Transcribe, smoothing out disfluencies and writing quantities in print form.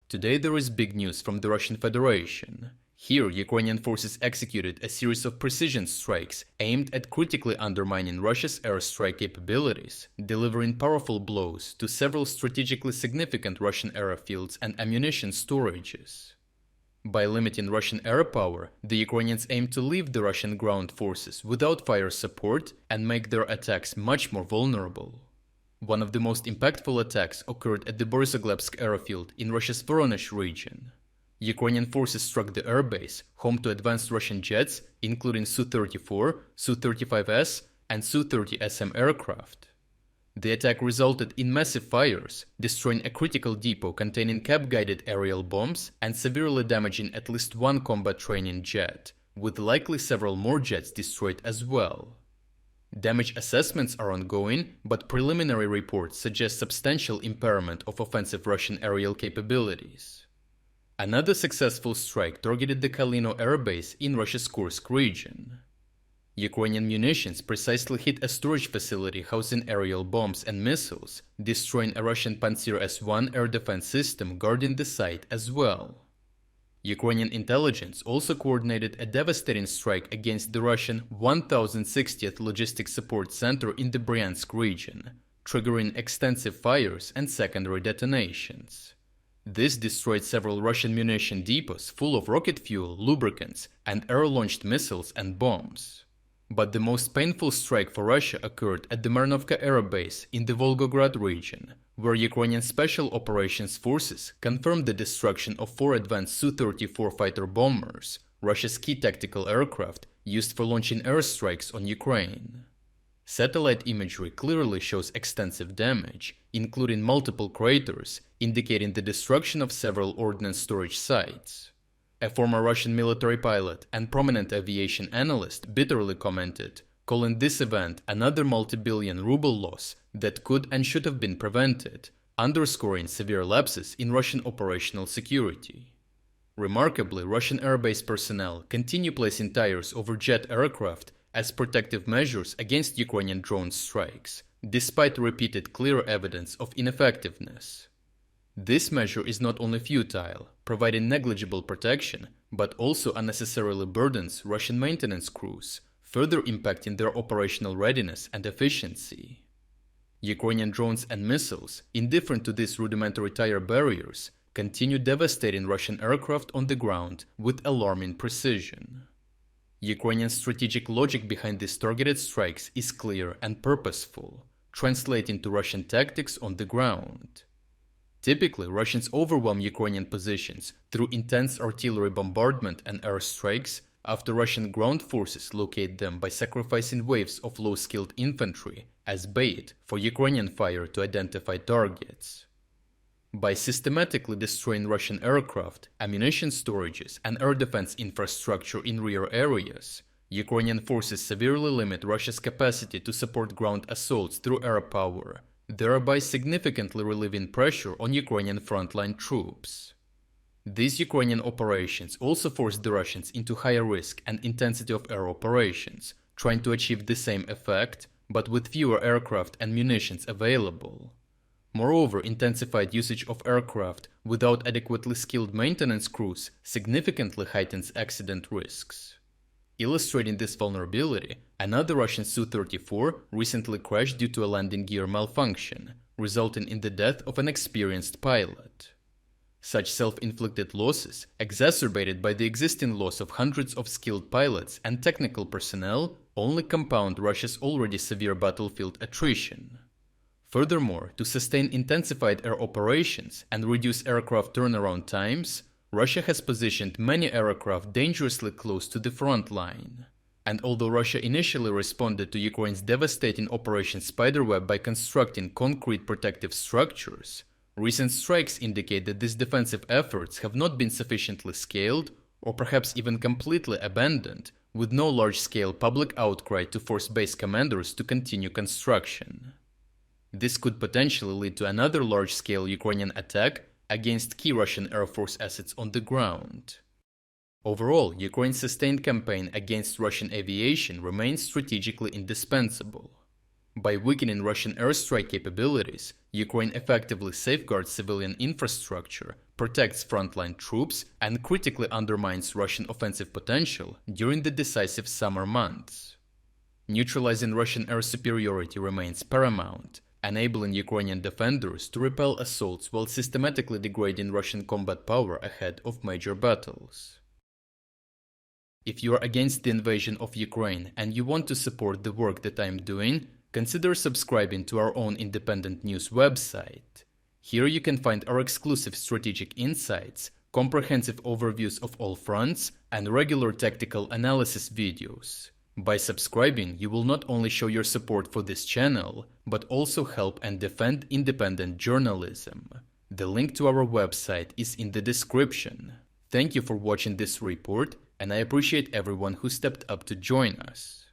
Today there is big news from the Russian Federation. Here, Ukrainian forces executed a series of precision strikes aimed at critically undermining Russia's airstrike capabilities, delivering powerful blows to several strategically significant Russian airfields and ammunition storages. By limiting Russian air power, the Ukrainians aim to leave the Russian ground forces without fire support and make their attacks much more vulnerable. One of the most impactful attacks occurred at the Borisoglebsk airfield in Russia's Voronezh region. Ukrainian forces struck the airbase, home to advanced Russian jets, including Su-34, Su-35S, and Su-30SM aircraft. The attack resulted in massive fires, destroying a critical depot containing cap-guided aerial bombs and severely damaging at least one combat training jet, with likely several more jets destroyed as well. Damage assessments are ongoing, but preliminary reports suggest substantial impairment of offensive Russian aerial capabilities. Another successful strike targeted the Kalino airbase in Russia's Kursk region. Ukrainian munitions precisely hit a storage facility housing aerial bombs and missiles, destroying a Russian Pantsir S-1 air defense system guarding the site as well. Ukrainian intelligence also coordinated a devastating strike against the Russian 1060th Logistics Support Center in the Bryansk region, triggering extensive fires and secondary detonations. This destroyed several Russian munition depots full of rocket fuel, lubricants, and air-launched missiles and bombs. But the most painful strike for Russia occurred at the Marnovka Air Base in the Volgograd region, where Ukrainian Special Operations Forces confirmed the destruction of 4 advanced Su-34 fighter bombers, Russia's key tactical aircraft used for launching airstrikes on Ukraine. Satellite imagery clearly shows extensive damage, including multiple craters, indicating the destruction of several ordnance storage sites. A former Russian military pilot and prominent aviation analyst bitterly commented, calling this event another multi-billion ruble loss that could and should have been prevented, underscoring severe lapses in Russian operational security. Remarkably, Russian airbase personnel continue placing tires over jet aircraft as protective measures against Ukrainian drone strikes, despite repeated clear evidence of ineffectiveness. This measure is not only futile, providing negligible protection, but also unnecessarily burdens Russian maintenance crews, further impacting their operational readiness and efficiency. Ukrainian drones and missiles, indifferent to these rudimentary tire barriers, continue devastating Russian aircraft on the ground with alarming precision. Ukrainian strategic logic behind these targeted strikes is clear and purposeful, translating to Russian tactics on the ground. Typically, Russians overwhelm Ukrainian positions through intense artillery bombardment and airstrikes after Russian ground forces locate them by sacrificing waves of low-skilled infantry as bait for Ukrainian fire to identify targets. By systematically destroying Russian aircraft, ammunition storages, and air defense infrastructure in rear areas, Ukrainian forces severely limit Russia's capacity to support ground assaults through air power, thereby significantly relieving pressure on Ukrainian frontline troops. These Ukrainian operations also forced the Russians into higher risk and intensity of air operations, trying to achieve the same effect, but with fewer aircraft and munitions available. Moreover, intensified usage of aircraft without adequately skilled maintenance crews significantly heightens accident risks. Illustrating this vulnerability, another Russian Su-34 recently crashed due to a landing gear malfunction, resulting in the death of an experienced pilot. Such self-inflicted losses, exacerbated by the existing loss of hundreds of skilled pilots and technical personnel, only compound Russia's already severe battlefield attrition. Furthermore, to sustain intensified air operations and reduce aircraft turnaround times, Russia has positioned many aircraft dangerously close to the front line. And although Russia initially responded to Ukraine's devastating Operation Spiderweb by constructing concrete protective structures, recent strikes indicate that these defensive efforts have not been sufficiently scaled or perhaps even completely abandoned, with no large-scale public outcry to force base commanders to continue construction. This could potentially lead to another large-scale Ukrainian attack against key Russian Air Force assets on the ground. Overall, Ukraine's sustained campaign against Russian aviation remains strategically indispensable. By weakening Russian airstrike capabilities, Ukraine effectively safeguards civilian infrastructure, protects frontline troops, and critically undermines Russian offensive potential during the decisive summer months. Neutralizing Russian air superiority remains paramount, enabling Ukrainian defenders to repel assaults while systematically degrading Russian combat power ahead of major battles. If you are against the invasion of Ukraine and you want to support the work that I am doing, consider subscribing to our own independent news website. Here you can find our exclusive strategic insights, comprehensive overviews of all fronts, and regular tactical analysis videos. By subscribing, you will not only show your support for this channel, but also help and defend independent journalism. The link to our website is in the description. Thank you for watching this report, and I appreciate everyone who stepped up to join us.